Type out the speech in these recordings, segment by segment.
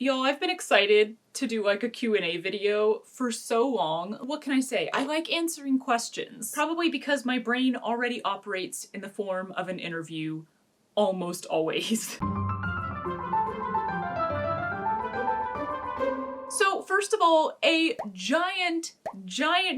Y'all, I've been excited to do like a Q&A video for so long. What can I say? I like answering questions. Probably because my brain already operates in the form of an interview almost always. So first of all, a giant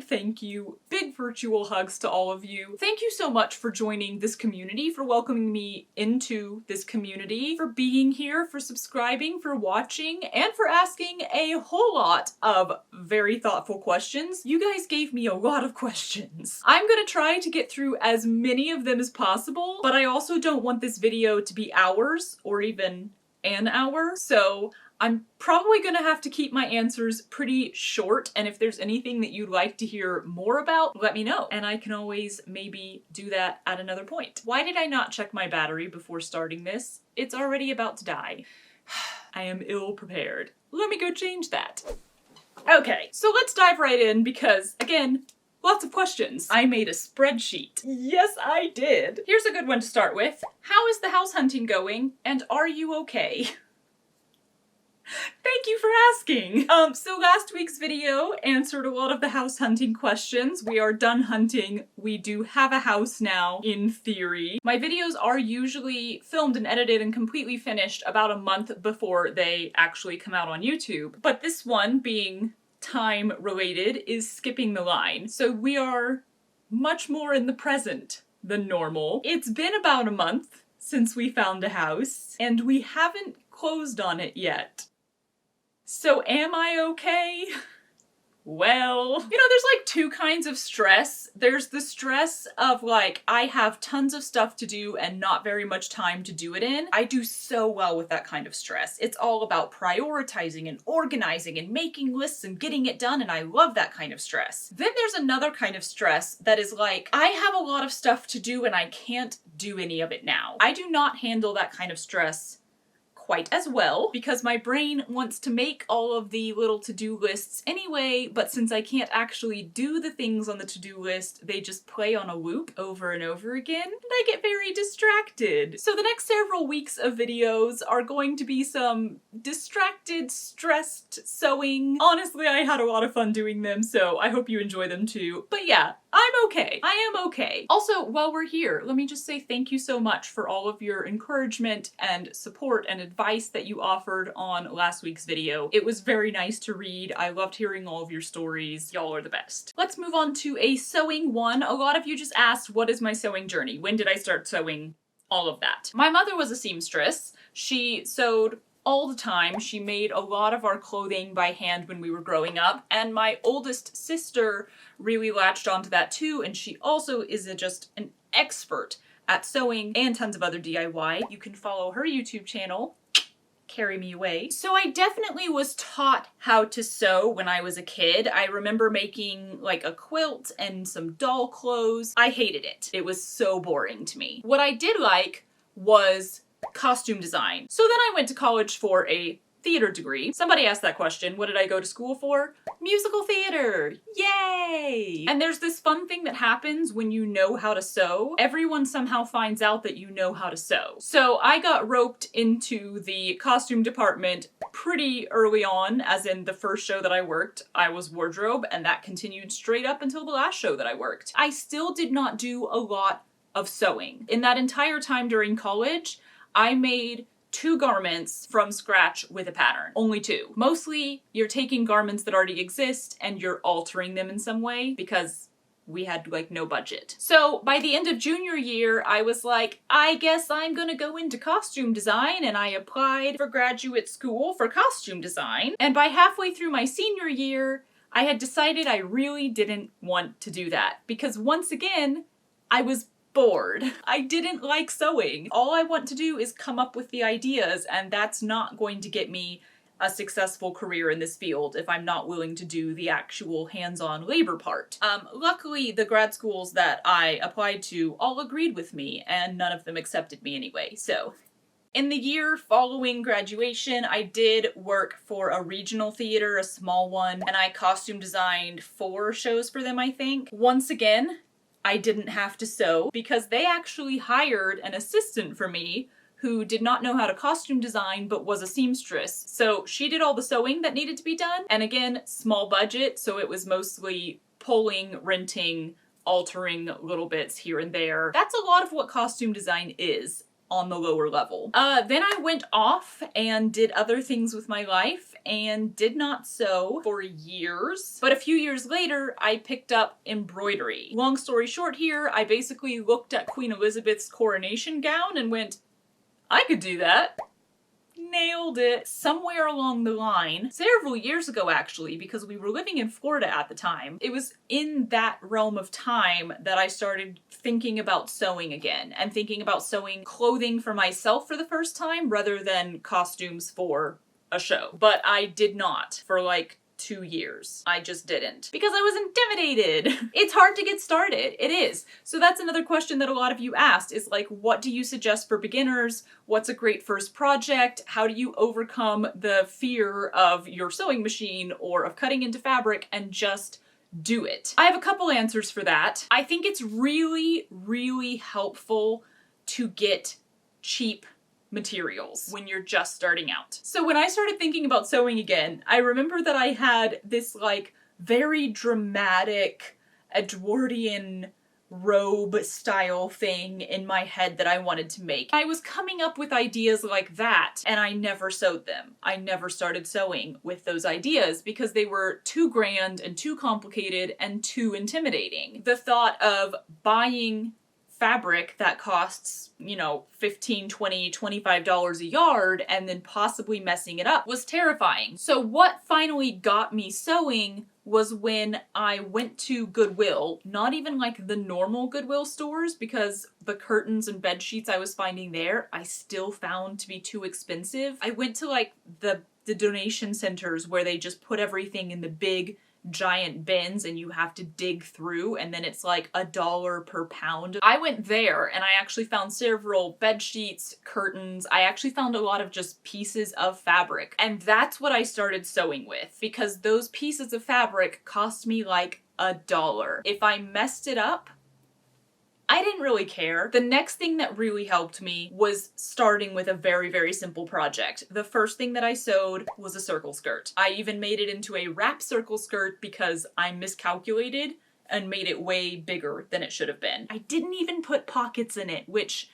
thank you, big virtual hugs to all of you. Thank you so much for joining this community, for welcoming me into this community, for being here, for subscribing, for watching, and for asking a whole lot of very thoughtful questions. You guys gave me a lot of questions. I'm gonna try to get through as many of them as possible, but I also don't want this video to be hours or even an hour, so I'm probably gonna have to keep my answers pretty short, and if there's anything that you'd like to hear more about, let me know, and I can always maybe do that at another point. Why did I not check my battery before starting this? It's already about to die. I am ill prepared. Let me go change that. Okay, so let's dive right in because, again, lots of questions. I made a spreadsheet. Yes, I did. Here's a good one to start with. How is the house hunting going, and are you okay? Thank you for asking! So last week's video answered a lot of the house hunting questions. We are done hunting. We do have a house now, in theory. My videos are usually filmed and edited and completely finished about a month before they actually come out on YouTube. But this one, being time related, is skipping the line. So we are much more in the present than normal. It's been about a month since we found a house, and we haven't closed on it yet. So am I okay? Well, you know, there's like two kinds of stress. There's the stress of like, I have tons of stuff to do and not very much time to do it in. I do so well with that kind of stress. It's all about prioritizing and organizing and making lists and getting it done, and I love that kind of stress. Then there's another kind of stress that is like, I have a lot of stuff to do and I can't do any of it now. I do not handle that kind of stress quite as well because my brain wants to make all of the little to-do lists anyway, but since I can't actually do the things on the to-do list, they just play on a loop over and over again, and I get very distracted. So the next several weeks of videos are going to be some distracted, stressed sewing. Honestly, I had a lot of fun doing them, so I hope you enjoy them too. But yeah, I'm okay. I am okay. Also, while we're here, let me just say thank you so much for all of your encouragement and support and advice that you offered on last week's video. It was very nice to read. I loved hearing all of your stories. Y'all are the best. Let's move on to a sewing one. A lot of you just asked, what is my sewing journey? When did I start sewing? All of that. My mother was a seamstress. She sewed all the time. She made a lot of our clothing by hand when we were growing up, and my oldest sister really latched onto that too, and she also is just an expert at sewing and tons of other DIY. You can follow her YouTube channel, Carry Me Away. So I definitely was taught how to sew when I was a kid. I remember making like a quilt and some doll clothes. I hated it. It was so boring to me. What I did like was costume design. So then I went to college for a theater degree. Somebody asked that question, what did I go to school for? Musical theater! Yay! And there's this fun thing that happens when you know how to sew. Everyone somehow finds out that you know how to sew. So I got roped into the costume department pretty early on, as in the first show that I worked, I was wardrobe, and that continued straight up until the last show that I worked. I still did not do a lot of sewing. In that entire time during college, I made 2 garments from scratch with a pattern. Only 2. Mostly, you're taking garments that already exist and you're altering them in some way because we had like no budget. So by the end of junior year, I was like, I guess I'm gonna go into costume design, and I applied for graduate school for costume design. And by halfway through my senior year, I had decided I really didn't want to do that because once again, I was bored. I didn't like sewing. All I want to do is come up with the ideas, and that's not going to get me a successful career in this field if I'm not willing to do the actual hands-on labor part. Luckily, the grad schools that I applied to all agreed with me, and none of them accepted me anyway, so. In the year following graduation, I did work for a regional theater, a small one, and I costume designed 4 shows for them, I think. Once again, I didn't have to sew because they actually hired an assistant for me who did not know how to costume design but was a seamstress. So she did all the sewing that needed to be done. And again, small budget, so it was mostly pulling, renting, altering little bits here and there. That's a lot of what costume design is on the lower level. Then I went off and did other things with my life and did not sew for years. But a few years later, I picked up embroidery. Long story short here, I basically looked at Queen Elizabeth's coronation gown and went, I could do that. Nailed it. Somewhere along the line, several years ago actually, because we were living in Florida at the time, it was in that realm of time that I started thinking about sewing again and thinking about sewing clothing for myself for the first time rather than costumes for a show. But I did not for like 2 years. I just didn't. Because I was intimidated. It's hard to get started. It is. So that's another question that a lot of you asked is like, what do you suggest for beginners? What's a great first project? How do you overcome the fear of your sewing machine or of cutting into fabric and just do it? I have a couple answers for that. I think it's really, really helpful to get cheap materials when you're just starting out. So when I started thinking about sewing again, I remember that I had this like very dramatic Edwardian robe style thing in my head that I wanted to make. I was coming up with ideas like that and I never sewed them. I never started sewing with those ideas because they were too grand and too complicated and too intimidating. The thought of buying fabric that costs, you know, $15, $20, $25 a yard and then possibly messing it up was terrifying. So what finally got me sewing was when I went to Goodwill, not even like the normal Goodwill stores, because the curtains and bed sheets I was finding there, I still found to be too expensive. I went to like the donation centers where they just put everything in the big giant bins and you have to dig through and then it's like $1 per pound. I went there and I actually found several bed sheets, curtains. I actually found a lot of just pieces of fabric and that's what I started sewing with because those pieces of fabric cost me like $1. If I messed it up, I didn't really care. The next thing that really helped me was starting with a very, very simple project. The first thing that I sewed was a circle skirt. I even made it into a wrap circle skirt because I miscalculated and made it way bigger than it should have been. I didn't even put pockets in it, which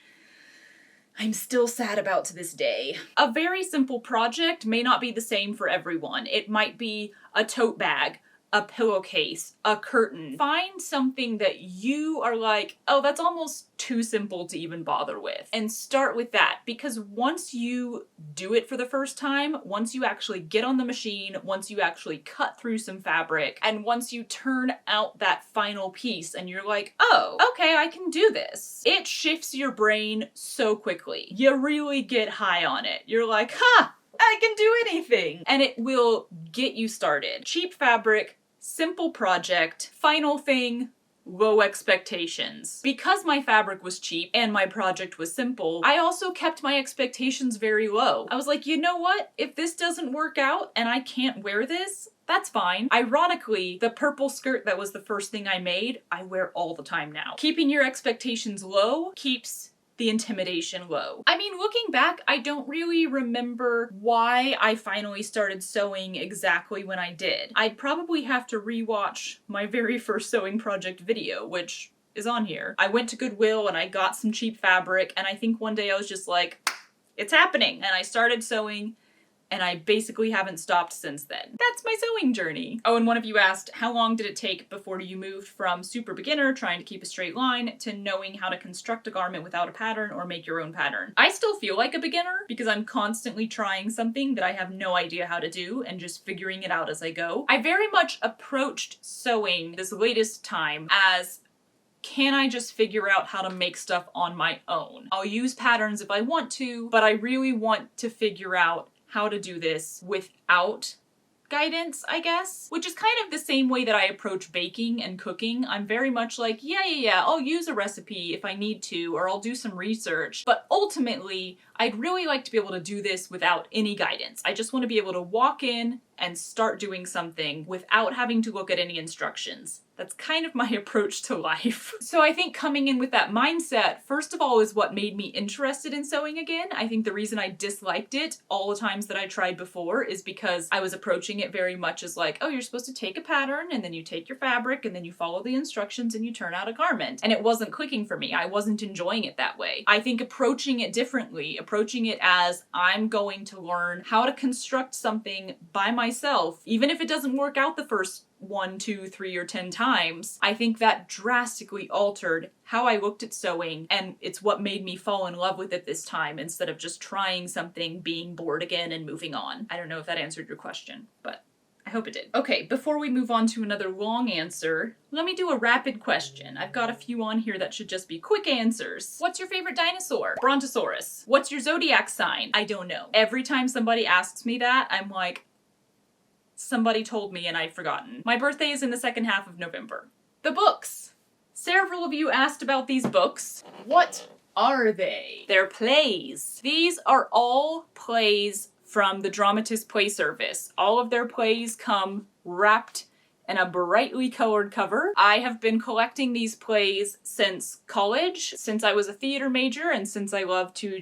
I'm still sad about to this day. A very simple project may not be the same for everyone. It might be a tote bag, a pillowcase, a curtain. Find something that you are like, oh, that's almost too simple to even bother with. And start with that, because once you do it for the first time, once you actually get on the machine, once you actually cut through some fabric, and once you turn out that final piece and you're like, oh, okay, I can do this. It shifts your brain so quickly. You really get high on it. You're like, ha! I can do anything! And it will get you started. Cheap fabric, simple project, final thing, low expectations. Because my fabric was cheap and my project was simple, I also kept my expectations very low. I was like, you know what? If this doesn't work out and I can't wear this, that's fine. Ironically, the purple skirt that was the first thing I made, I wear all the time now. Keeping your expectations low keeps the intimidation low. I mean, looking back, I don't really remember why I finally started sewing exactly when I did. I'd probably have to rewatch my very first sewing project video, which is on here. I went to Goodwill and I got some cheap fabric, and I think one day I was just like, it's happening! And I started sewing, and I basically haven't stopped since then. That's my sewing journey. Oh, and one of you asked, how long did it take before you moved from super beginner, trying to keep a straight line, to knowing how to construct a garment without a pattern or make your own pattern? I still feel like a beginner because I'm constantly trying something that I have no idea how to do and just figuring it out as I go. I very much approached sewing this latest time as, can I just figure out how to make stuff on my own? I'll use patterns if I want to, but I really want to figure out how to do this without guidance, I guess. Which is kind of the same way that I approach baking and cooking. I'm very much like, yeah, I'll use a recipe if I need to, or I'll do some research. But ultimately, I'd really like to be able to do this without any guidance. I just want to be able to walk in and start doing something without having to look at any instructions. That's kind of my approach to life. So I think coming in with that mindset, first of all, is what made me interested in sewing again. I think the reason I disliked it all the times that I tried before is because I was approaching it very much as like, oh, you're supposed to take a pattern and then you take your fabric and then you follow the instructions and you turn out a garment. And it wasn't clicking for me. I wasn't enjoying it that way. I think approaching it differently, approaching it as I'm going to learn how to construct something by myself, even if it doesn't work out the first 1, 2, 3, or 10 times, I think that drastically altered how I looked at sewing, and it's what made me fall in love with it this time instead of just trying something, being bored again, and moving on. I don't know if that answered your question, but I hope it did. Okay, before we move on to another long answer, let me do a rapid question. I've got a few on here that should just be quick answers. What's your favorite dinosaur? Brontosaurus. What's your zodiac sign? I don't know. Every time somebody asks me that, I'm like, somebody told me and I've forgotten. My birthday is in the second half of November. The books. Several of you asked about these books. What are they? They're plays. These are all plays from the Dramatist Play Service. All of their plays come wrapped in a brightly colored cover. I have been collecting these plays since college, since I was a theater major, and since I love to,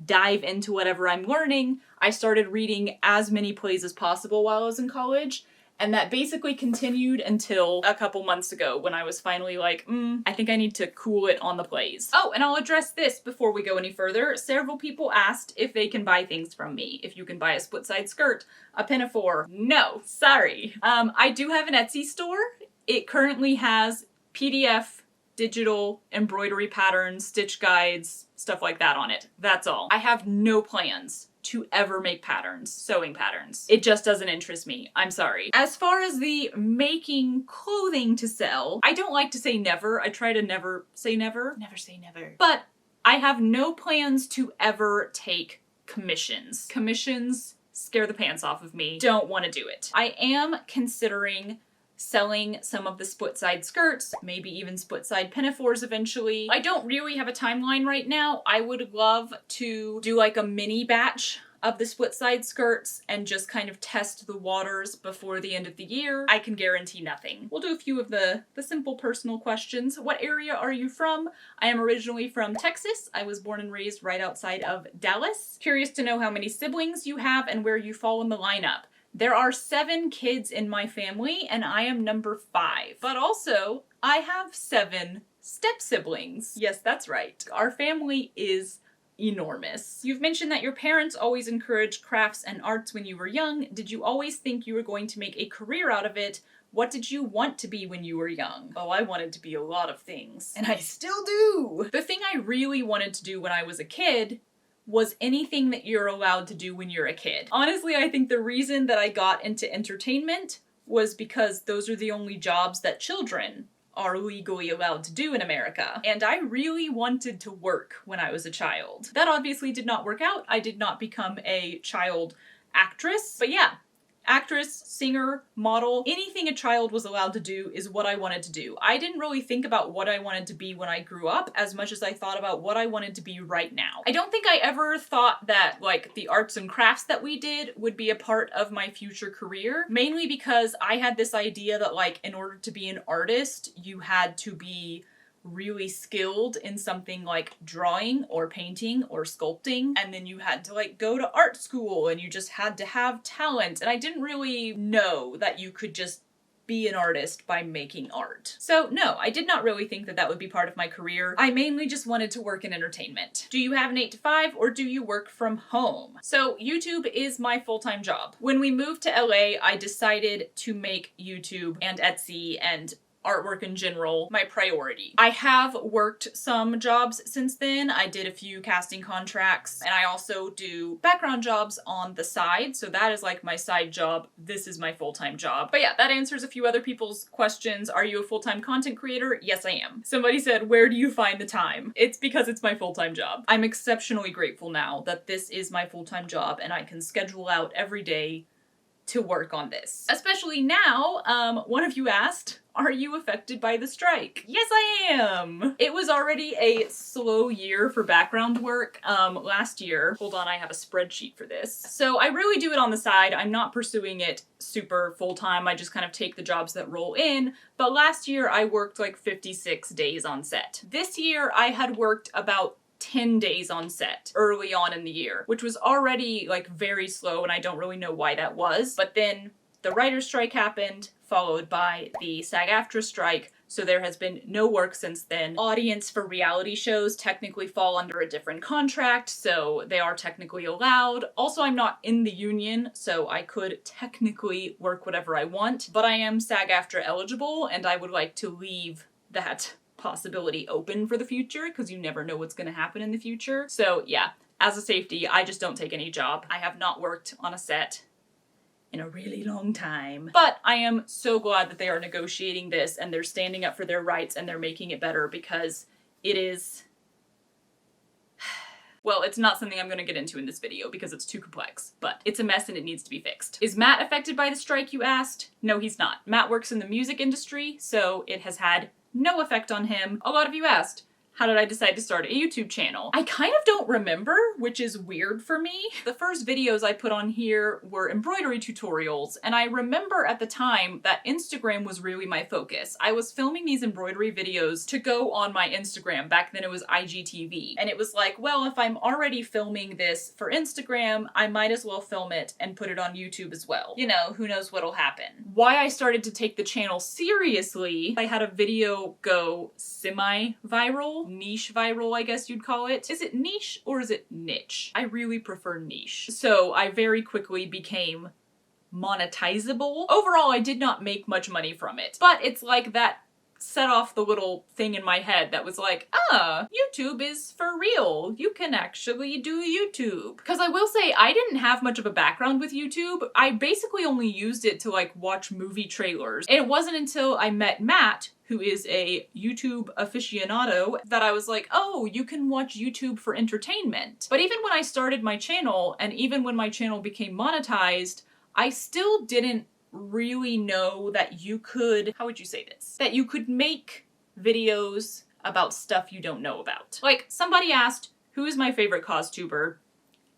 dive into whatever I'm learning. I started reading as many plays as possible while I was in college, and that basically continued until a couple months ago when I was finally like, I think I need to cool it on the plays. Oh, and I'll address this before we go any further. Several people asked if they can buy things from me. If you can buy a split-side skirt, a pinafore. No, sorry. I do have an Etsy store. It currently has PDF, digital, embroidery patterns, stitch guides, stuff like that on it. That's all. I have no plans to ever make patterns, sewing patterns. It just doesn't interest me. I'm sorry. As far as the making clothing to sell, I don't like to say never. I try to never say never. Never say never. But I have no plans to ever take commissions. Commissions scare the pants off of me. Don't want to do it. I am considering selling some of the split-side skirts, maybe even split-side pinafores eventually. I don't really have a timeline right now. I would love to do like a mini batch of the split-side skirts and just kind of test the waters before the end of the year. I can guarantee nothing. We'll do a few of the simple personal questions. What area are you from? I am originally from Texas. I was born and raised right outside of Dallas. Curious to know how many siblings you have and where you fall in the lineup. There are 7 kids in my family, and I am number 5. But also, I have 7 step-siblings. Yes, that's right. Our family is enormous. You've mentioned that your parents always encouraged crafts and arts when you were young. Did you always think you were going to make a career out of it? What did you want to be when you were young? Oh, I wanted to be a lot of things. And I still do! The thing I really wanted to do when I was a kid was anything that you're allowed to do when you're a kid. Honestly, I think the reason that I got into entertainment was because those are the only jobs that children are legally allowed to do in America. And I really wanted to work when I was a child. That obviously did not work out. I did not become a child actress. But yeah, actress, singer, model, anything a child was allowed to do is what I wanted to do. I didn't really think about what I wanted to be when I grew up as much as I thought about what I wanted to be right now. I don't think I ever thought that, like, the arts and crafts that we did would be a part of my future career, mainly because I had this idea that, like, in order to be an artist, you had to be really skilled in something like drawing or painting or sculpting, and then you had to like go to art school and you just had to have talent, and I didn't really know that you could just be an artist by making art. So no, I did not really think that that would be part of my career. I mainly just wanted to work in entertainment. Do you have an 8 to 5 or do you work from home? So YouTube is my full-time job. When we moved to LA, I decided to make YouTube and Etsy and artwork in general my priority. I have worked some jobs since then. I did a few casting contracts, and I also do background jobs on the side, so that is like my side job. This is my full-time job. But yeah, that answers a few other people's questions. Are you a full-time content creator? Yes, I am. Somebody said, where do you find the time? It's because it's my full-time job. I'm exceptionally grateful now that this is my full-time job and I can schedule out every day to work on this. Especially now, one of you asked, Are you affected by the strike? Yes, I am! It was already a slow year for background work last year. Hold on, I have a spreadsheet for this. So I really do it on the side. I'm not pursuing it super full-time. I just kind of take the jobs that roll in. But last year I worked like 56 days on set. This year I had worked about 10 days on set early on in the year, which was already like very slow, and I don't really know why that was. But then the writer's strike happened, followed by the SAG-AFTRA strike, so there has been no work since then. Audience for reality shows technically fall under a different contract, so they are technically allowed. Also, I'm not in the union, so I could technically work whatever I want, but I am SAG-AFTRA eligible, and I would like to leave that possibility open for the future, because you never know what's going to happen in the future. So yeah, as a safety, I just don't take any job. I have not worked on a set in a really long time. But I am so glad that they are negotiating this and they're standing up for their rights and they're making it better, because it is... Well, it's not something I'm going to get into in this video because it's too complex, but it's a mess and it needs to be fixed. Is Matt affected by the strike, you asked? No, he's not. Matt works in the music industry, so it has had no effect on him. A lot of you asked, how did I decide to start a YouTube channel? I kind of don't remember, which is weird for me. The first videos I put on here were embroidery tutorials, and I remember at the time that Instagram was really my focus. I was filming these embroidery videos to go on my Instagram. Back then it was IGTV. And it was like, well, if I'm already filming this for Instagram, I might as well film it and put it on YouTube as well. You know, who knows what'll happen. Why I started to take the channel seriously, I had a video go semi-viral. Niche viral, I guess you'd call it. Is it niche or is it niche? I really prefer niche. So I very quickly became monetizable. Overall, I did not make much money from it, but it's like that set off the little thing in my head that was like, ah, YouTube is for real. You can actually do YouTube. Because I will say, I didn't have much of a background with YouTube. I basically only used it to like watch movie trailers. And it wasn't until I met Matt, who is a YouTube aficionado, that I was like, oh, you can watch YouTube for entertainment. But even when I started my channel, and even when my channel became monetized, I still didn't really know that you could, how would you say this? That you could make videos about stuff you don't know about. Like, somebody asked, who is my favorite CosTuber?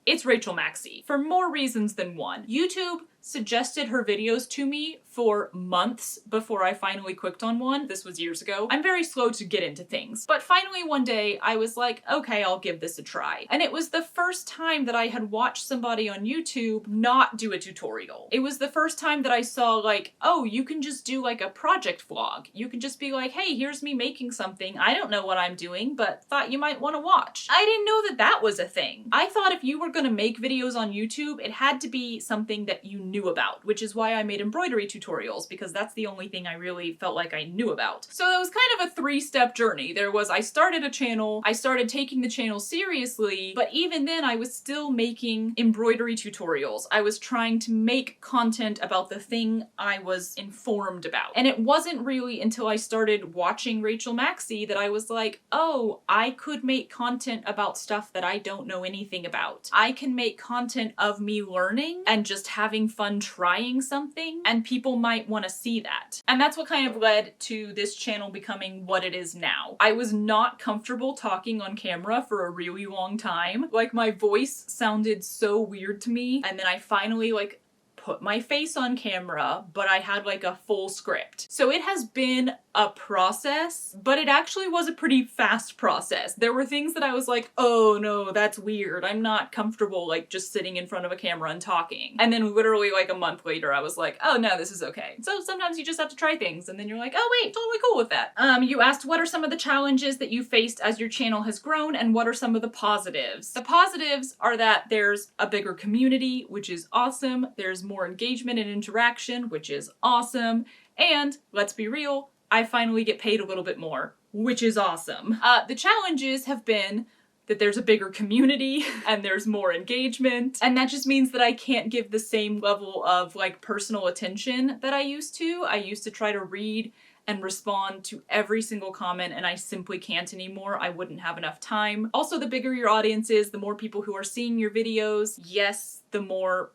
It's Rachel Maxey, for more reasons than one. YouTube suggested her videos to me for months before I finally clicked on one. This was years ago. I'm very slow to get into things. But finally one day I was like, okay, I'll give this a try. And it was the first time that I had watched somebody on YouTube not do a tutorial. It was the first time that I saw like, oh, you can just do like a project vlog. You can just be like, hey, here's me making something. I don't know what I'm doing, but thought you might want to watch. I didn't know that that was a thing. I thought if you were gonna make videos on YouTube, it had to be something that you knew about, which is why I made embroidery tutorials, because that's the only thing I really felt like I knew about. So it was kind of a three-step journey. There was, I started a channel, I started taking the channel seriously, but even then I was still making embroidery tutorials. I was trying to make content about the thing I was informed about. And it wasn't really until I started watching Rachel Maxey that I was like, oh, I could make content about stuff that I don't know anything about. I can make content of me learning and just having fun trying something, and people might want to see that. And that's what kind of led to this channel becoming what it is now. I was not comfortable talking on camera for a really long time. Like, my voice sounded so weird to me, and then I finally like put my face on camera, but I had like a full script. So it has been a process, but it actually was a pretty fast process. There were things that I was like, oh no, that's weird. I'm not comfortable like just sitting in front of a camera and talking. And then literally like a month later, I was like, oh no, this is okay. So sometimes you just have to try things and then you're like, oh wait, totally cool with that. You asked what are some of the challenges that you faced as your channel has grown and what are some of the positives? The positives are that there's a bigger community, which is awesome. There's more engagement and interaction, which is awesome. And let's be real, I finally get paid a little bit more, which is awesome. The challenges have been that there's a bigger community and there's more engagement, and that just means that I can't give the same level of like personal attention that I used to. I used to try to read and respond to every single comment, and I simply can't anymore. I wouldn't have enough time. Also, the bigger your audience is, the more people who are seeing your videos, yes, the more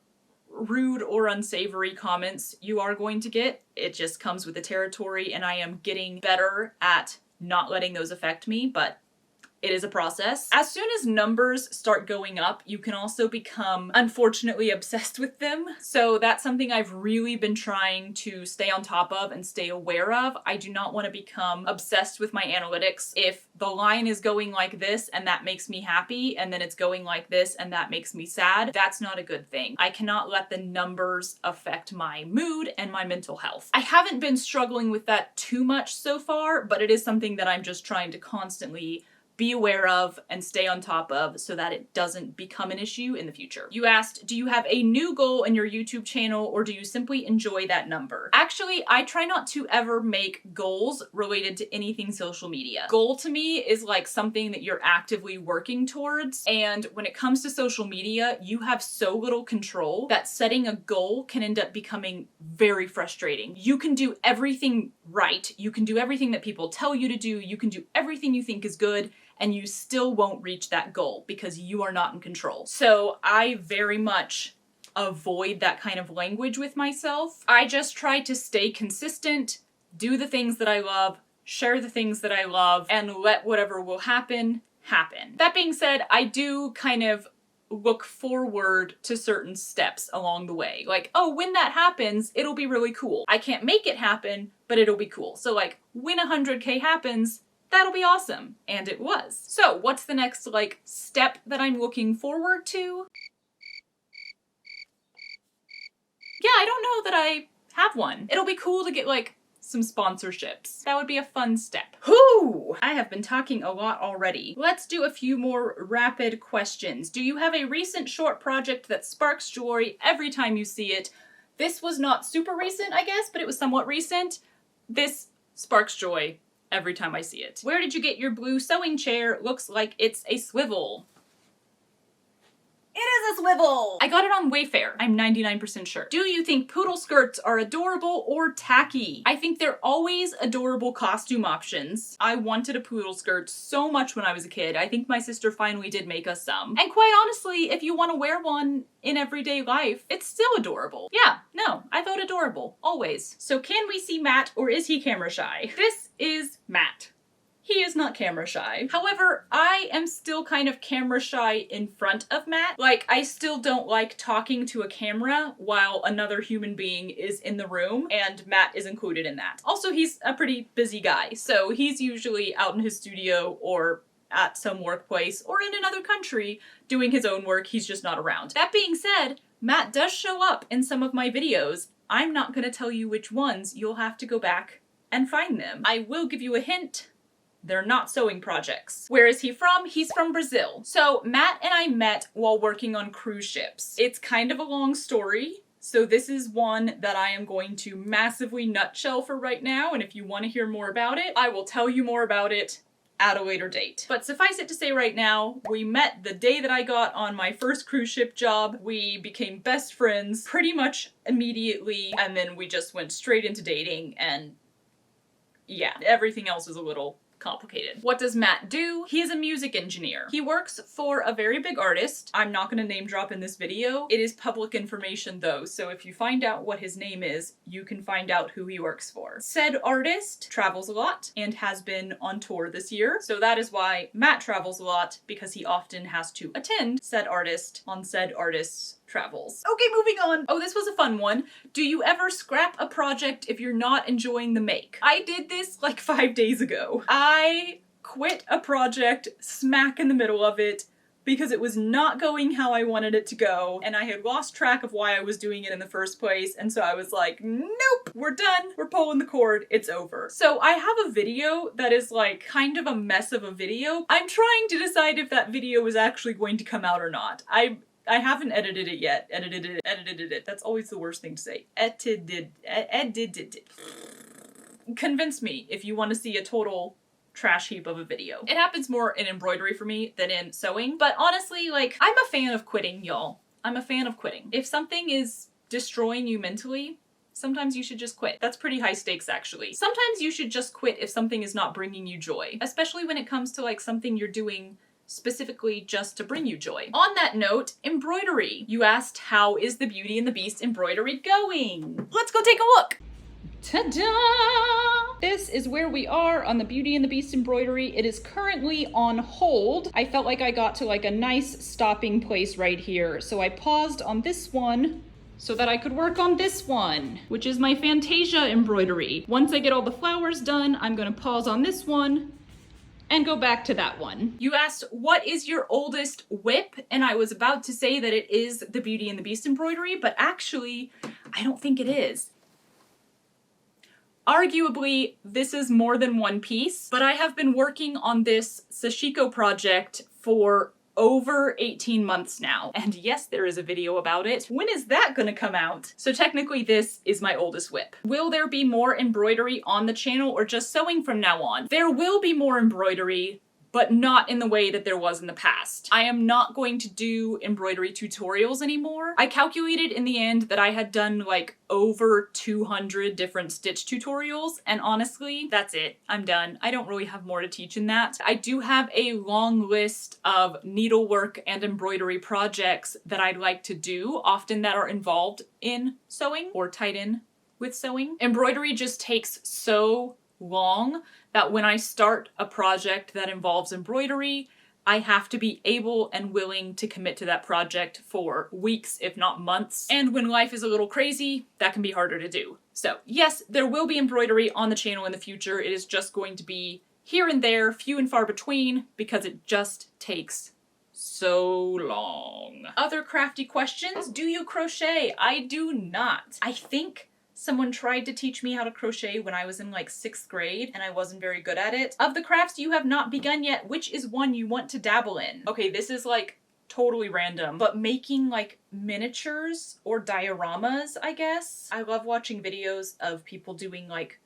rude or unsavory comments you are going to get. It just comes with the territory, and I am getting better at not letting those affect me, but it is a process. As soon as numbers start going up, you can also become, unfortunately, obsessed with them. So that's something I've really been trying to stay on top of and stay aware of. I do not want to become obsessed with my analytics. If the line is going like this and that makes me happy, and then it's going like this and that makes me sad, that's not a good thing. I cannot let the numbers affect my mood and my mental health. I haven't been struggling with that too much so far, but it is something that I'm just trying to constantly be aware of and stay on top of so that it doesn't become an issue in the future. You asked, do you have a new goal in your YouTube channel, or do you simply enjoy that number? Actually, I try not to ever make goals related to anything social media. Goal to me is like something that you're actively working towards, and when it comes to social media, you have so little control that setting a goal can end up becoming very frustrating. You can do everything right, you can do everything that people tell you to do, you can do everything you think is good, and you still won't reach that goal because you are not in control. So I very much avoid that kind of language with myself. I just try to stay consistent, do the things that I love, share the things that I love, and let whatever will happen, happen. That being said, I do kind of look forward to certain steps along the way. Like, oh, when that happens, it'll be really cool. I can't make it happen, but it'll be cool. So like, when 100K happens, that'll be awesome. And it was. So what's the next, like, step that I'm looking forward to? Yeah, I don't know that I have one. It'll be cool to get, like, some sponsorships. That would be a fun step. Whew! I have been talking a lot already. Let's do a few more rapid questions. Do you have a recent short project that sparks joy every time you see it? This was not super recent, I guess, but it was somewhat recent. This sparks joy every time I see it. Where did you get your blue sewing chair? Looks like it's a swivel. It is a swivel! I got it on Wayfair. I'm 99% sure. Do you think poodle skirts are adorable or tacky? I think they're always adorable costume options. I wanted a poodle skirt so much when I was a kid. I think my sister finally did make us some. And quite honestly, if you want to wear one in everyday life, it's still adorable. Yeah, no, I vote adorable, always. So can we see Matt, or is he camera shy? This is Matt. He is not camera shy. However, I am still kind of camera shy in front of Matt. Like, I still don't like talking to a camera while another human being is in the room, and Matt is included in that. Also, he's a pretty busy guy, so he's usually out in his studio or at some workplace or in another country doing his own work. He's just not around. That being said, Matt does show up in some of my videos. I'm not gonna tell you which ones. You'll have to go back and find them. I will give you a hint. They're not sewing projects. Where is he from? He's from Brazil. So Matt and I met while working on cruise ships. It's kind of a long story, so this is one that I am going to massively nutshell for right now, and if you want to hear more about it, I will tell you more about it at a later date. But suffice it to say right now, we met the day that I got on my first cruise ship job. We became best friends pretty much immediately, and then we just went straight into dating, and yeah, everything else is a little complicated. What does Matt do? He is a music engineer. He works for a very big artist. I'm not gonna name drop in this video. It is public information though, so if you find out what his name is, you can find out who he works for. Said artist travels a lot and has been on tour this year, so that is why Matt travels a lot, because he often has to attend said artist on said artist's travels. Okay, moving on. Oh, this was a fun one. Do you ever scrap a project if you're not enjoying the make? I did this like 5 days ago. I quit a project smack in the middle of it because it was not going how I wanted it to go, and I had lost track of why I was doing it in the first place, and so I was like, nope, we're done, we're pulling the cord, it's over. So I have a video that is like kind of a mess of a video. I'm trying to decide if that video is actually going to come out or not. I haven't edited it yet. Edited it. That's always the worst thing to say. Edited. Convince me if you want to see a total trash heap of a video. It happens more in embroidery for me than in sewing, but honestly, like, I'm a fan of quitting, y'all. I'm a fan of quitting. If something is destroying you mentally, sometimes you should just quit. That's pretty high stakes, actually. Sometimes you should just quit if something is not bringing you joy, especially when it comes to like something you're doing specifically just to bring you joy. On that note, embroidery. You asked, how is the Beauty and the Beast embroidery going? Let's go take a look. Ta-da! This is where we are on the Beauty and the Beast embroidery. It is currently on hold. I felt like I got to like a nice stopping place right here, so I paused on this one so that I could work on this one, which is my Fantasia embroidery. Once I get all the flowers done, I'm gonna pause on this one and go back to that one. You asked, what is your oldest whip? And I was about to say that it is the Beauty and the Beast embroidery, but actually, I don't think it is. Arguably, this is more than one piece, but I have been working on this sashiko project for over 18 months now. And yes, there is a video about it. When is that gonna come out? So technically this is my oldest whip. Will there be more embroidery on the channel or just sewing from now on? There will be more embroidery, but not in the way that there was in the past. I am not going to do embroidery tutorials anymore. I calculated in the end that I had done like over 200 different stitch tutorials, and honestly, that's it. I'm done. I don't really have more to teach in that. I do have a long list of needlework and embroidery projects that I'd like to do, often that are involved in sewing or tied in with sewing. Embroidery just takes so long that when I start a project that involves embroidery, I have to be able and willing to commit to that project for weeks, if not months. And when life is a little crazy, that can be harder to do. So yes, there will be embroidery on the channel in the future. It is just going to be here and there, few and far between, because it just takes so long. Other crafty questions. Do you crochet? I do not. I think someone tried to teach me how to crochet when I was in like 6th grade and I wasn't very good at it. Of the crafts you have not begun yet, which is one you want to dabble in? Okay, this is like totally random, but making like miniatures or dioramas, I guess. I love watching videos of people doing like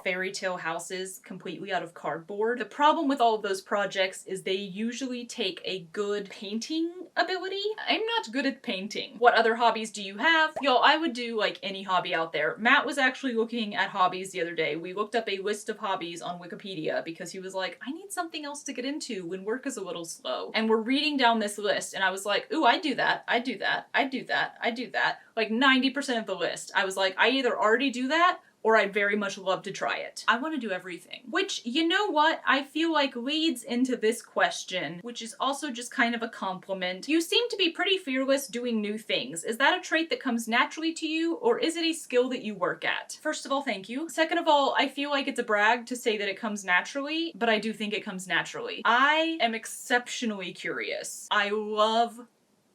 fairy tale houses completely out of cardboard. The problem with all of those projects is they usually take a good painting ability. I'm not good at painting. What other hobbies do you have? Y'all, I would do like any hobby out there. Matt was actually looking at hobbies the other day. We looked up a list of hobbies on Wikipedia because he was like, I need something else to get into when work is a little slow. And we're reading down this list and I was like, ooh, I do that, I do that, I do that, I do that. Like 90% of the list. I was like, I either already do that or I'd very much love to try it. I want to do everything. Which, you know what, I feel like leads into this question, which is also just kind of a compliment. You seem to be pretty fearless doing new things. Is that a trait that comes naturally to you, or is it a skill that you work at? First of all, thank you. Second of all, I feel like it's a brag to say that it comes naturally, but I do think it comes naturally. I am exceptionally curious. I love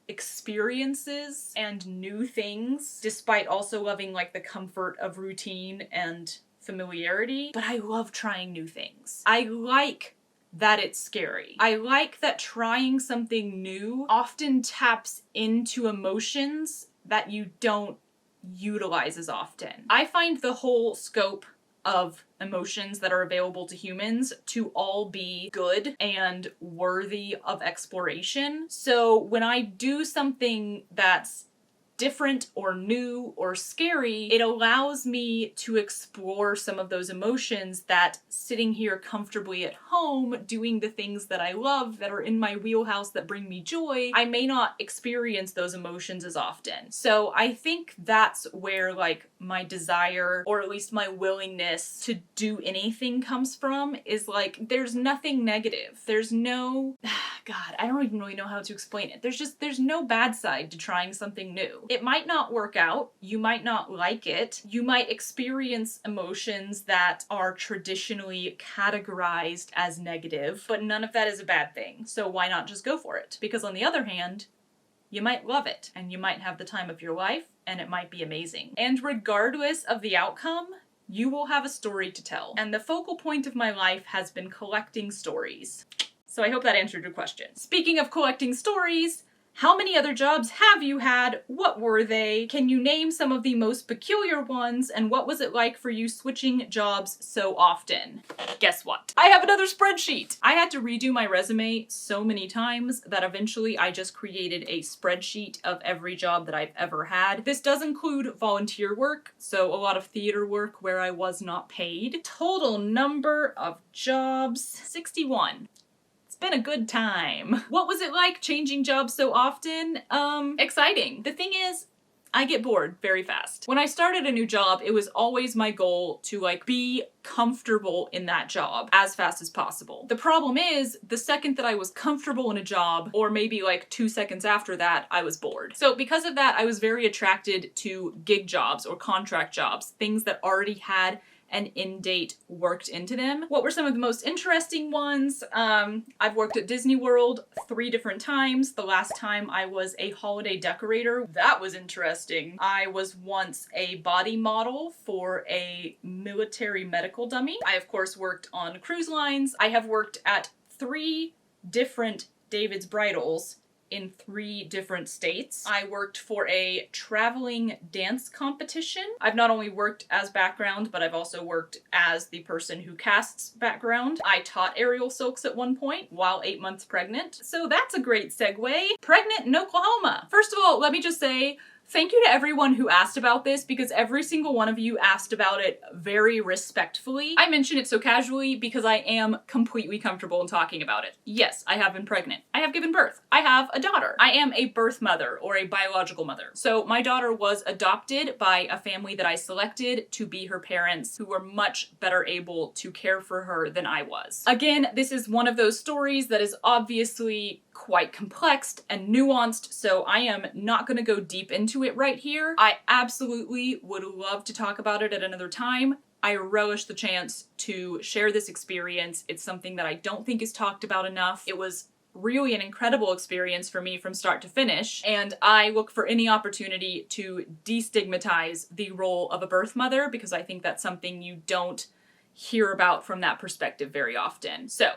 experiences and new things, despite also loving like the comfort of routine and familiarity. But I love trying new things. I like that it's scary. I like that trying something new often taps into emotions that you don't utilize as often. I find the whole scope of emotions that are available to humans to all be good and worthy of exploration. So when I do something that's different or new or scary, it allows me to explore some of those emotions that sitting here comfortably at home doing the things that I love that are in my wheelhouse that bring me joy, I may not experience those emotions as often. So I think that's where like my desire, or at least my willingness to do anything comes from, is like there's nothing negative. There's no, God, I don't even really know how to explain it. There's no bad side to trying something new. It might not work out. You might not like it. You might experience emotions that are traditionally categorized as negative, but none of that is a bad thing. So why not just go for it? Because on the other hand, you might love it and you might have the time of your life and it might be amazing. And regardless of the outcome, you will have a story to tell. And the focal point of my life has been collecting stories. So I hope that answered your question. Speaking of collecting stories, how many other jobs have you had? What were they? Can you name some of the most peculiar ones? And what was it like for you switching jobs so often? Guess what? I have another spreadsheet! I had to redo my resume so many times that eventually I just created a spreadsheet of every job that I've ever had. This does include volunteer work, so a lot of theater work where I was not paid. Total number of jobs, 61. been a good time. What was it like changing jobs so often? Exciting. The thing is, I get bored very fast. When I started a new job, it was always my goal to like be comfortable in that job as fast as possible. The problem is, the second that I was comfortable in a job, or maybe like 2 seconds after that, I was bored. So because of that, I was very attracted to gig jobs or contract jobs, things that already had an end date worked into them. What were some of the most interesting ones? I've worked at Disney World 3 different times. The last time I was a holiday decorator. That was interesting. I was once a body model for a military medical dummy. I of course worked on cruise lines. I have worked at 3 different David's Bridals in 3 different states. I worked for a traveling dance competition. I've not only worked as background, but I've also worked as the person who casts background. I taught aerial silks at one point while 8 months pregnant. So that's a great segue. Pregnant in Oklahoma. First of all, let me just say, thank you to everyone who asked about this, because every single one of you asked about it very respectfully. I mention it so casually because I am completely comfortable in talking about it. Yes, I have been pregnant. I have given birth. I have a daughter. I am a birth mother, or a biological mother. So my daughter was adopted by a family that I selected to be her parents, who were much better able to care for her than I was. Again, this is one of those stories that is obviously quite complex and nuanced, so I am not gonna go deep into it right here. I absolutely would love to talk about it at another time. I relish the chance to share this experience. It's something that I don't think is talked about enough. It was really an incredible experience for me from start to finish, and I look for any opportunity to destigmatize the role of a birth mother, because I think that's something you don't hear about from that perspective very often. So,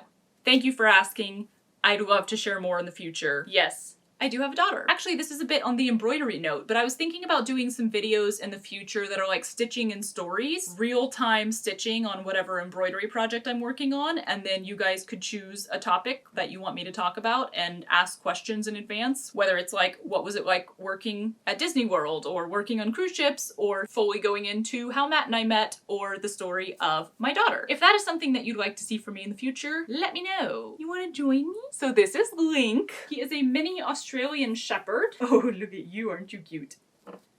thank you for asking. I'd love to share more in the future. Yes, I do have a daughter. Actually, this is a bit on the embroidery note, but I was thinking about doing some videos in the future that are like stitching and stories, real-time stitching on whatever embroidery project I'm working on, and then you guys could choose a topic that you want me to talk about and ask questions in advance, whether it's like, what was it like working at Disney World, or working on cruise ships, or fully going into how Matt and I met, or the story of my daughter. If that is something that you'd like to see from me in the future, let me know. You wanna join me? So this is Link. He is a mini Australian Shepherd. Oh, look at you, aren't you cute?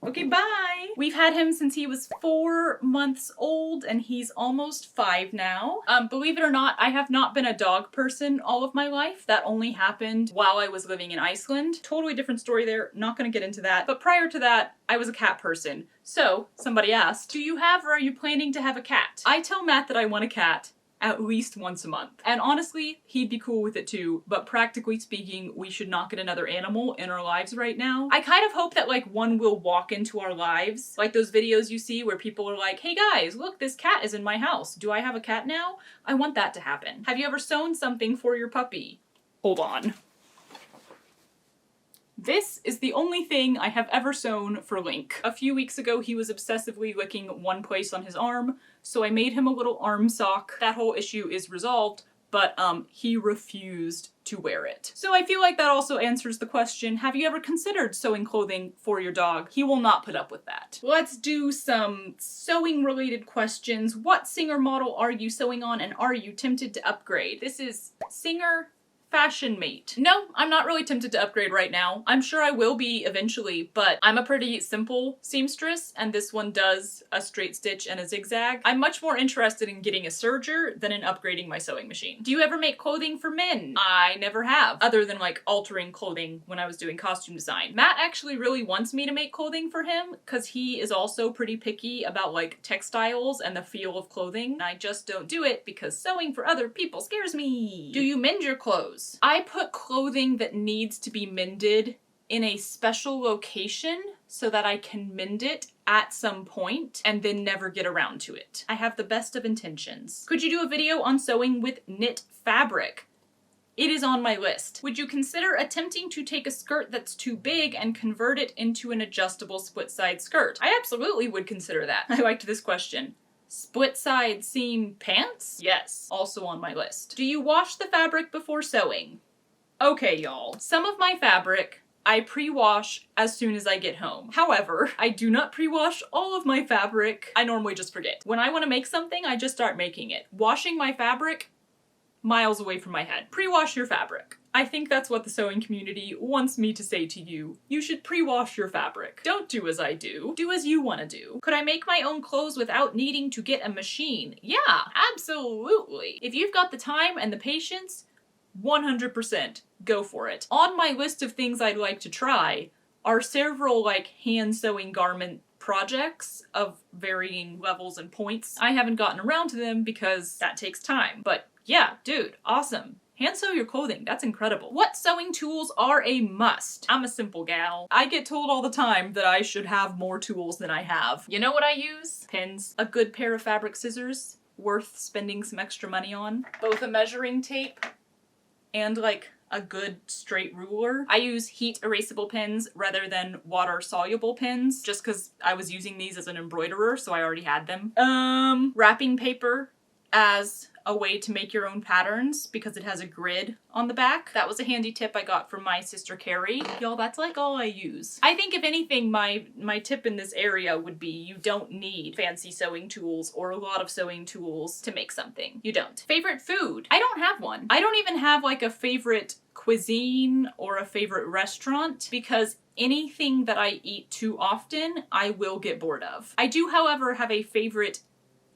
Okay, bye! We've had him since he was 4 months old, and he's almost 5 now. Believe it or not, I have not been a dog person all of my life. That only happened while I was living in Iceland. Totally different story there, not gonna get into that. But prior to that, I was a cat person. So, somebody asked, do you have or are you planning to have a cat? I tell Matt that I want a cat at least once a month. And honestly, he'd be cool with it too, but practically speaking, we should not get another animal in our lives right now. I kind of hope that like one will walk into our lives. Like those videos you see where people are like, hey guys, look, this cat is in my house. Do I have a cat now? I want that to happen. Have you ever sewn something for your puppy? Hold on. This is the only thing I have ever sewn for Link. A few weeks ago, he was obsessively licking one place on his arm, so I made him a little arm sock. That whole issue is resolved, but he refused to wear it. So I feel like that also answers the question, have you ever considered sewing clothing for your dog? He will not put up with that. Let's do some sewing related questions. What singer model are you sewing on, and are you tempted to upgrade? This is singer fashion mate. No, I'm not really tempted to upgrade right now. I'm sure I will be eventually, but I'm a pretty simple seamstress, and this one does a straight stitch and a zigzag. I'm much more interested in getting a serger than in upgrading my sewing machine. Do you ever make clothing for men? I never have, other than like altering clothing when I was doing costume design. Matt actually really wants me to make clothing for him because he is also pretty picky about like textiles and the feel of clothing. I just don't do it because sewing for other people scares me. Do you mend your clothes? I put clothing that needs to be mended in a special location so that I can mend it at some point and then never get around to it. I have the best of intentions. Could you do a video on sewing with knit fabric? It is on my list. Would you consider attempting to take a skirt that's too big and convert it into an adjustable split-side skirt? I absolutely would consider that. I liked this question. Split side seam pants? Yes, also on my list. Do you wash the fabric before sewing? Okay, y'all. Some of my fabric I pre-wash as soon as I get home. However, I do not pre-wash all of my fabric. I normally just forget. When I want to make something, I just start making it. Washing my fabric miles away from my head. Pre-wash your fabric. I think that's what the sewing community wants me to say to you. You should pre-wash your fabric. Don't do as I do. Do as you want to do. Could I make my own clothes without needing to get a machine? Yeah, absolutely. If you've got the time and the patience, 100% go for it. On my list of things I'd like to try are several like hand sewing garment projects of varying levels and points. I haven't gotten around to them because that takes time. But yeah, dude, awesome. Hand sew your clothing, that's incredible. What sewing tools are a must? I'm a simple gal. I get told all the time that I should have more tools than I have. You know what I use? Pins. A good pair of fabric scissors, worth spending some extra money on. Both a measuring tape and like a good straight ruler. I use heat erasable pins rather than water soluble pins, just because I was using these as an embroiderer, so I already had them. Wrapping paper as a way to make your own patterns because it has a grid on the back. That was a handy tip I got from my sister Carrie. Y'all, that's like all I use. I think if anything, my tip in this area would be you don't need fancy sewing tools or a lot of sewing tools to make something. You don't. Favorite food? I don't have one. I don't even have like a favorite cuisine or a favorite restaurant because anything that I eat too often, I will get bored of. I do, however, have a favorite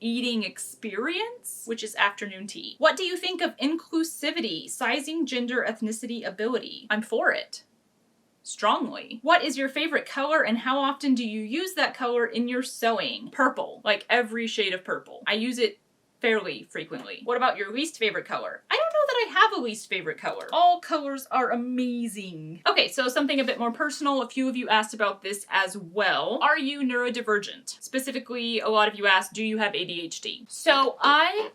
eating experience, which is afternoon tea. What do you think of inclusivity, sizing, gender, ethnicity, ability? I'm for it. Strongly. What is your favorite color and how often do you use that color in your sewing? Purple. Like every shade of purple. I use it fairly frequently. What about your least favorite color? I don't know that I have a least favorite color. All colors are amazing. Okay, so something a bit more personal. A few of you asked about this as well. Are you neurodivergent? Specifically, a lot of you asked, do you have ADHD? So I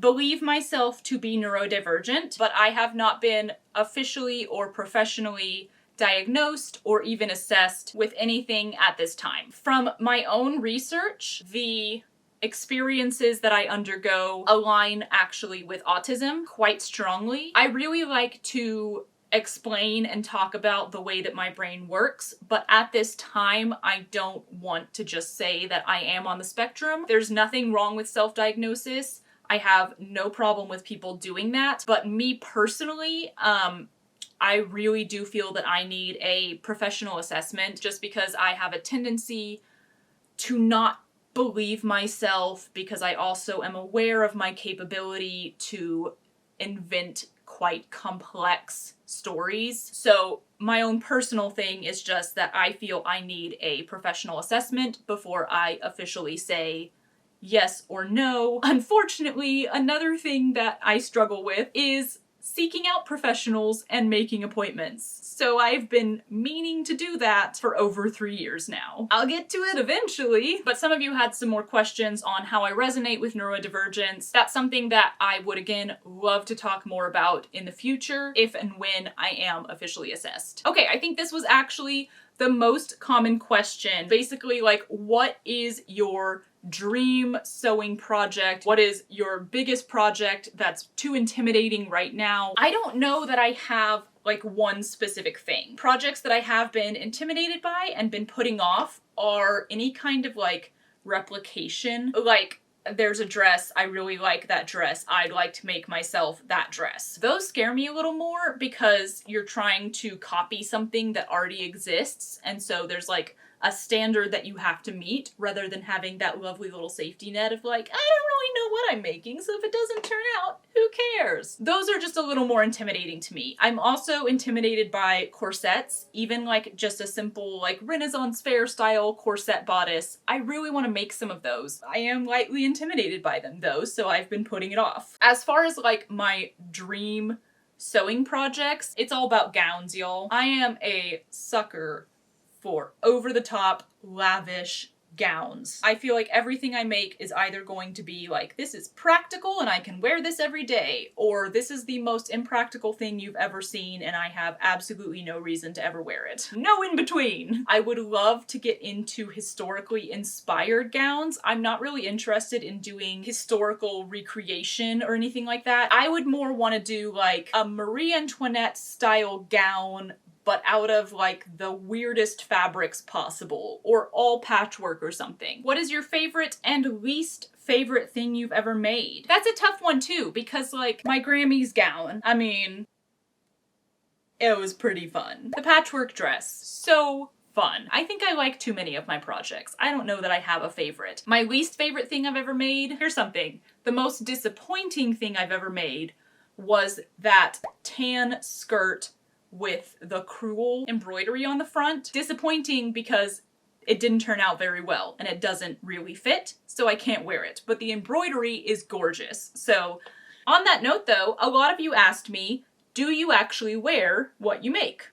believe myself to be neurodivergent, but I have not been officially or professionally diagnosed or even assessed with anything at this time. From my own research, the experiences that I undergo align actually with autism quite strongly. I really like to explain and talk about the way that my brain works, but at this time, I don't want to just say that I am on the spectrum. There's nothing wrong with self-diagnosis. I have no problem with people doing that, but me personally, I really do feel that I need a professional assessment just because I have a tendency to not believe myself because I also am aware of my capability to invent quite complex stories. So my own personal thing is just that I feel I need a professional assessment before I officially say yes or no. Unfortunately, another thing that I struggle with is seeking out professionals and making appointments. So I've been meaning to do that for over 3 years now. I'll get to it eventually, but some of you had some more questions on how I resonate with neurodivergence. That's something that I would, again, love to talk more about in the future if and when I am officially assessed. Okay, I think this was actually the most common question. Basically, like, what is your dream sewing project? What is your biggest project that's too intimidating right now? I don't know that I have like one specific thing. Projects that I have been intimidated by and been putting off are any kind of like replication. Like, there's a dress, I really like that dress, I'd like to make myself that dress. Those scare me a little more because you're trying to copy something that already exists, and so there's like a standard that you have to meet rather than having that lovely little safety net of like, I don't really know what I'm making, so if it doesn't turn out, who cares? Those are just a little more intimidating to me. I'm also intimidated by corsets, even like just a simple like Renaissance fair style corset bodice. I really want to make some of those. I am lightly intimidated by them though, so I've been putting it off. As far as like my dream sewing projects, it's all about gowns, y'all. I am a sucker for over-the-top, lavish gowns. I feel like everything I make is either going to be like, this is practical and I can wear this every day, or this is the most impractical thing you've ever seen and I have absolutely no reason to ever wear it. No in between! I would love to get into historically inspired gowns. I'm not really interested in doing historical recreation or anything like that. I would more want to do like a Marie Antoinette style gown but out of like the weirdest fabrics possible, or all patchwork or something. What is your favorite and least favorite thing you've ever made? That's a tough one too, because like my Grammy's gown, I mean, it was pretty fun. The patchwork dress, so fun. I think I like too many of my projects. I don't know that I have a favorite. My least favorite thing I've ever made, here's something. The most disappointing thing I've ever made was that tan skirt with the cruel embroidery on the front. Disappointing because it didn't turn out very well and it doesn't really fit, so I can't wear it. But the embroidery is gorgeous. So on that note though, a lot of you asked me, do you actually wear what you make?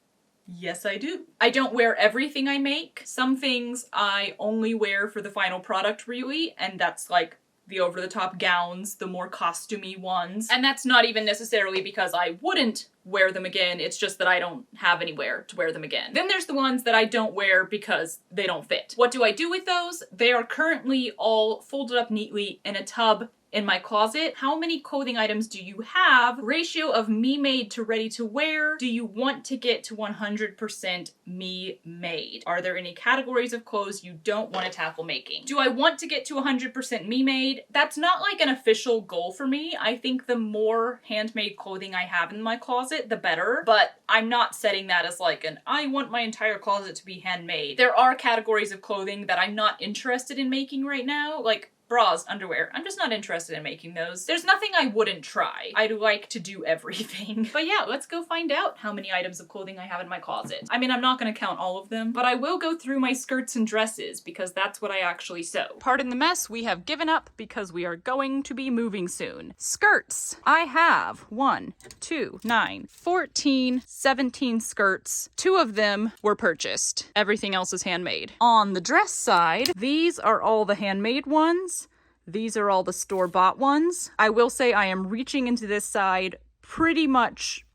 Yes, I do. I don't wear everything I make. Some things I only wear for the final product really, and that's like the over-the-top gowns, the more costumey ones. And that's not even necessarily because I wouldn't wear them again, it's just that I don't have anywhere to wear them again. Then there's the ones that I don't wear because they don't fit. What do I do with those? They are currently all folded up neatly in a tub in my closet. How many clothing items do you have? Ratio of me made to ready to wear. Do you want to get to 100% me made? Are there any categories of clothes you don't want to tackle making? Do I want to get to 100% me made? That's not like an official goal for me. I think the more handmade clothing I have in my closet, the better. But I'm not setting that as like I want my entire closet to be handmade. There are categories of clothing that I'm not interested in making right now, like bras, underwear. I'm just not interested in making those. There's nothing I wouldn't try. I'd like to do everything. But yeah, let's go find out how many items of clothing I have in my closet. I mean, I'm not gonna count all of them, but I will go through my skirts and dresses because that's what I actually sew. Pardon the mess, we have given up because we are going to be moving soon. Skirts. I have 1, 2, 9, 14, 17 skirts. 2 of them were purchased. Everything else is handmade. On the dress side, these are all the handmade ones. These are all the store-bought ones. I will say I am reaching into this side pretty much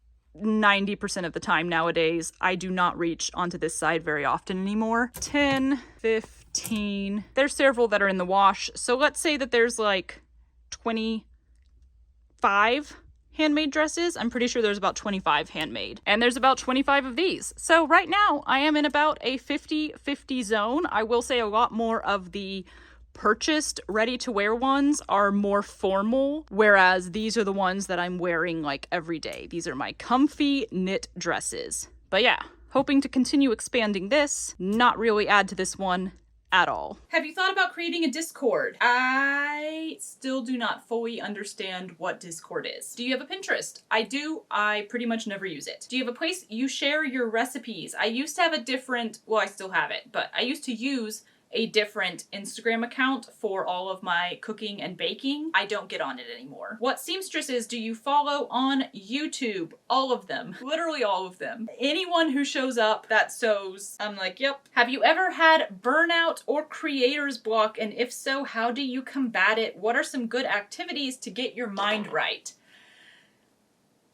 90% of the time nowadays. I do not reach onto this side very often anymore. 10, 15. There's several that are in the wash. So let's say that there's like 25 handmade dresses. I'm pretty sure there's about 25 handmade. And there's about 25 of these. So right now I am in about a 50-50 zone. I will say a lot more of the purchased ready-to-wear ones are more formal, whereas these are the ones that I'm wearing like every day. These are my comfy knit dresses. But yeah, hoping to continue expanding this, not really add to this one at all. Have you thought about creating a Discord? I still do not fully understand what Discord is. Do you have a Pinterest? I do. I pretty much never use it. Do you have a place you share your recipes? I used to have a different, well, I still have it, but I used to use a different Instagram account for all of my cooking and baking. I don't get on it anymore. What seamstresses do you follow on YouTube? All of them. Literally all of them. Anyone who shows up that sews, I'm like, yep. Have you ever had burnout or creator's block? And if so, how do you combat it? What are some good activities to get your mind right?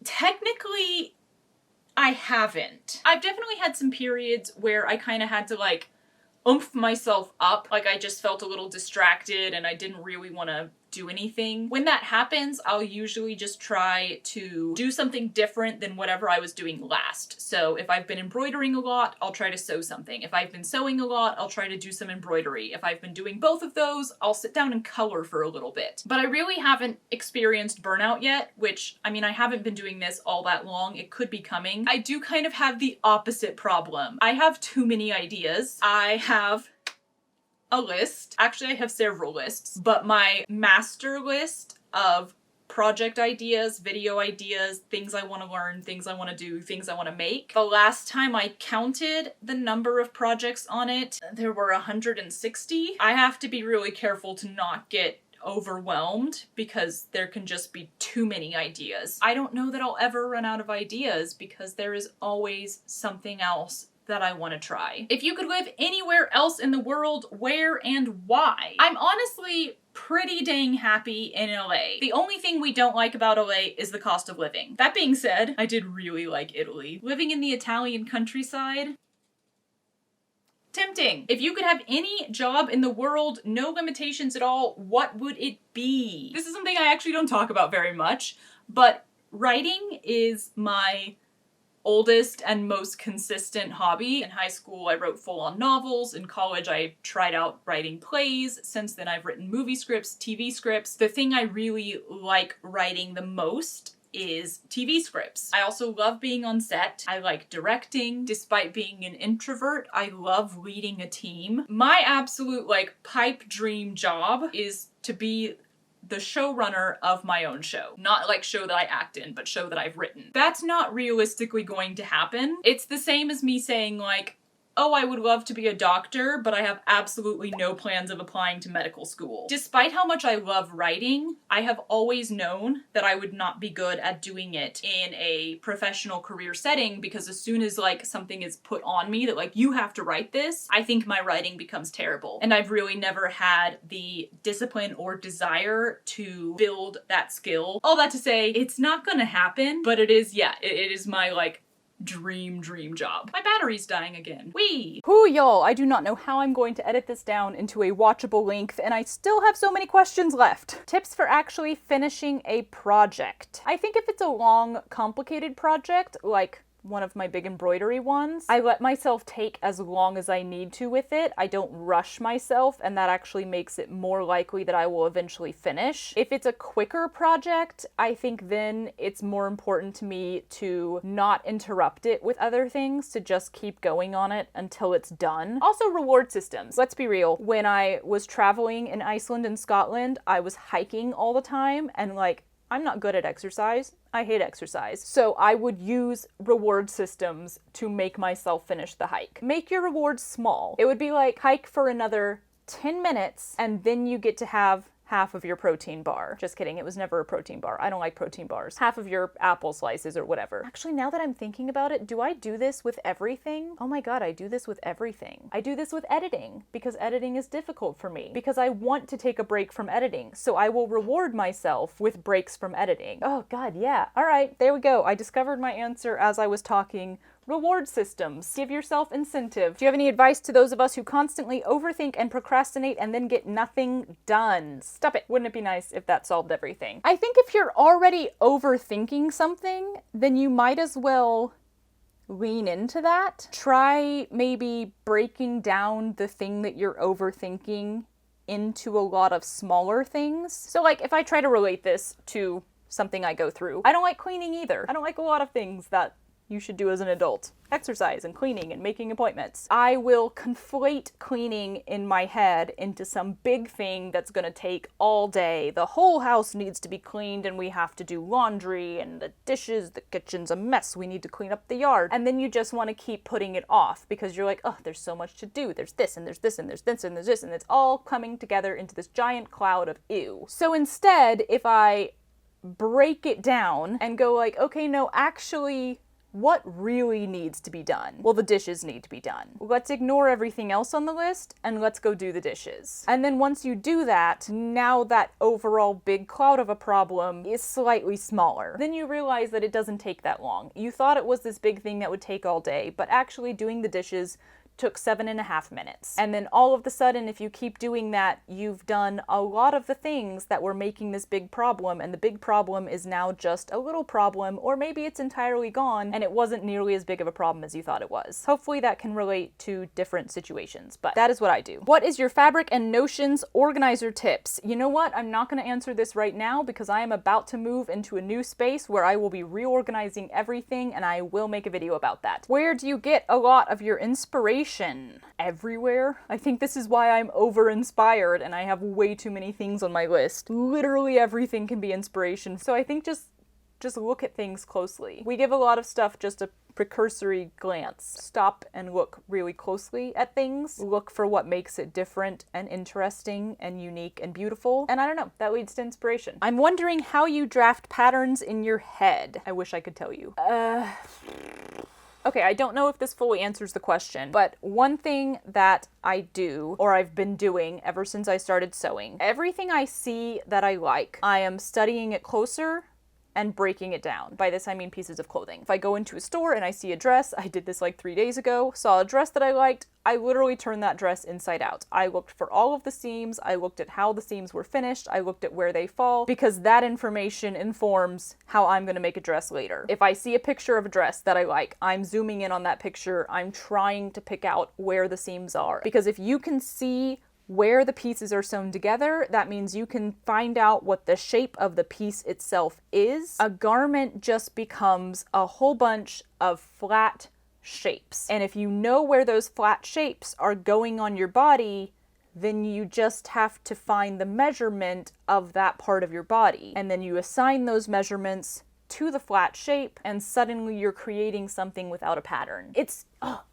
Technically, I haven't. I've definitely had some periods where I kind of had to like oomph myself up, like I just felt a little distracted and I didn't really want to do anything. When that happens, I'll usually just try to do something different than whatever I was doing last. So if I've been embroidering a lot, I'll try to sew something. If I've been sewing a lot, I'll try to do some embroidery. If I've been doing both of those, I'll sit down and color for a little bit. But I really haven't experienced burnout yet, which, I mean, I haven't been doing this all that long. It could be coming. I do kind of have the opposite problem. I have too many ideas. I have a list. Actually, I have several lists, but my master list of project ideas, video ideas, things I want to learn, things I want to do, things I want to make. The last time I counted the number of projects on it, there were 160. I have to be really careful to not get overwhelmed because there can just be too many ideas. I don't know that I'll ever run out of ideas because there is always something else that I want to try. If you could live anywhere else in the world, where and why? I'm honestly pretty dang happy in LA. The only thing we don't like about LA is the cost of living. That being said, I did really like Italy. Living in the Italian countryside, tempting. If you could have any job in the world, no limitations at all, what would it be? This is something I actually don't talk about very much, but writing is my oldest and most consistent hobby. In high school, I wrote full-on novels. In college, I tried out writing plays. Since then, I've written movie scripts, TV scripts. The thing I really like writing the most is TV scripts. I also love being on set. I like directing. Despite being an introvert, I love leading a team. My absolute pipe dream job is to be the showrunner of my own show. Not show that I act in, but show that I've written. That's not realistically going to happen. It's the same as me saying oh, I would love to be a doctor, but I have absolutely no plans of applying to medical school. Despite how much I love writing, I have always known that I would not be good at doing it in a professional career setting, because as soon as something is put on me that you have to write this, I think my writing becomes terrible. And I've really never had the discipline or desire to build that skill. All that to say, it's not gonna happen, but it is my dream job. My battery's dying again. Whee! Whoo, y'all, I do not know how I'm going to edit this down into a watchable length, and I still have so many questions left. Tips for actually finishing a project. I think if it's a long, complicated project, like one of my big embroidery ones, I let myself take as long as I need to with it. I don't rush myself, and that actually makes it more likely that I will eventually finish. If it's a quicker project, I think then it's more important to me to not interrupt it with other things, to just keep going on it until it's done. Also, reward systems. Let's be real. When I was traveling in Iceland and Scotland, I was hiking all the time, and I'm not good at exercise. I hate exercise. So I would use reward systems to make myself finish the hike. Make your rewards small. It would be hike for another 10 minutes, and then you get to have half of your protein bar. Just kidding, it was never a protein bar. I don't like protein bars. Half of your apple slices or whatever. Actually, now that I'm thinking about it, do I do this with everything? Oh my god, I do this with everything. I do this with editing, because editing is difficult for me. Because I want to take a break from editing, so I will reward myself with breaks from editing. Oh god, yeah. Alright, there we go. I discovered my answer as I was talking. Reward systems. Give yourself incentive. Do you have any advice to those of us who constantly overthink and procrastinate and then get nothing done? Stop it. Wouldn't it be nice if that solved everything? I think if you're already overthinking something, then you might as well lean into that. Try maybe breaking down the thing that you're overthinking into a lot of smaller things. So if I try to relate this to something I go through, I don't like cleaning either. I don't like a lot of things that you should do as an adult. Exercise and cleaning and making appointments. I will conflate cleaning in my head into some big thing that's gonna take all day. The whole house needs to be cleaned, and we have to do laundry and the dishes, the kitchen's a mess, we need to clean up the yard. And then you just want to keep putting it off because you're oh, there's so much to do. There's this and there's this and there's this and there's this, and it's all coming together into this giant cloud of ew. So instead, if I break it down and go okay, no, actually, what really needs to be done? Well, the dishes need to be done. Let's ignore everything else on the list and let's go do the dishes. And then once you do that, now that overall big cloud of a problem is slightly smaller. Then you realize that it doesn't take that long. You thought it was this big thing that would take all day, but actually doing the dishes took 7.5 minutes. And then all of a sudden, if you keep doing that, you've done a lot of the things that were making this big problem, and the big problem is now just a little problem, or maybe it's entirely gone and it wasn't nearly as big of a problem as you thought it was. Hopefully that can relate to different situations, but that is what I do. What is your fabric and notions organizer tips? You know what? I'm not going to answer this right now because I am about to move into a new space where I will be reorganizing everything, and I will make a video about that. Where do you get a lot of your inspiration? Everywhere. I think this is why I'm over-inspired and I have way too many things on my list. Literally everything can be inspiration, so I think just look at things closely. We give a lot of stuff just a precursory glance. Stop and look really closely at things. Look for what makes it different and interesting and unique and beautiful. And I don't know, that leads to inspiration. I'm wondering how you draft patterns in your head. I wish I could tell you. Okay, I don't know if this fully answers the question, but one thing that I do, or I've been doing ever since I started sewing, everything I see that I like, I am studying it closer and breaking it down. By this I mean pieces of clothing. If I go into a store and I see a dress, I did this like 3 days ago, saw a dress that I liked, I literally turned that dress inside out. I looked for all of the seams, I looked at how the seams were finished, I looked at where they fall, because that information informs how I'm gonna make a dress later. If I see a picture of a dress that I like, I'm zooming in on that picture, I'm trying to pick out where the seams are. Because if you can see where the pieces are sewn together, that means you can find out what the shape of the piece itself is. A garment just becomes a whole bunch of flat shapes. And if you know where those flat shapes are going on your body, then you just have to find the measurement of that part of your body. And then you assign those measurements to the flat shape, and suddenly you're creating something without a pattern. It's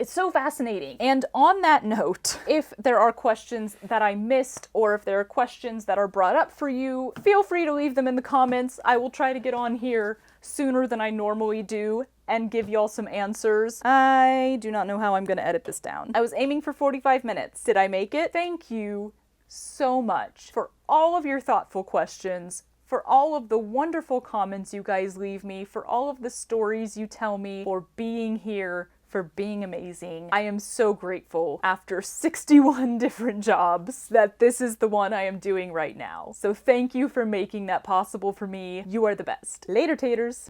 so fascinating. And on that note, if there are questions that I missed, or if there are questions that are brought up for you, feel free to leave them in the comments. I will try to get on here sooner than I normally do and give y'all some answers. I do not know how I'm gonna edit this down. I was aiming for 45 minutes. Did I make it? Thank you so much for all of your thoughtful questions, for all of the wonderful comments you guys leave me, for all of the stories you tell me, for being here, for being amazing. I am so grateful after 61 different jobs that this is the one I am doing right now. So thank you for making that possible for me. You are the best. Later, taters.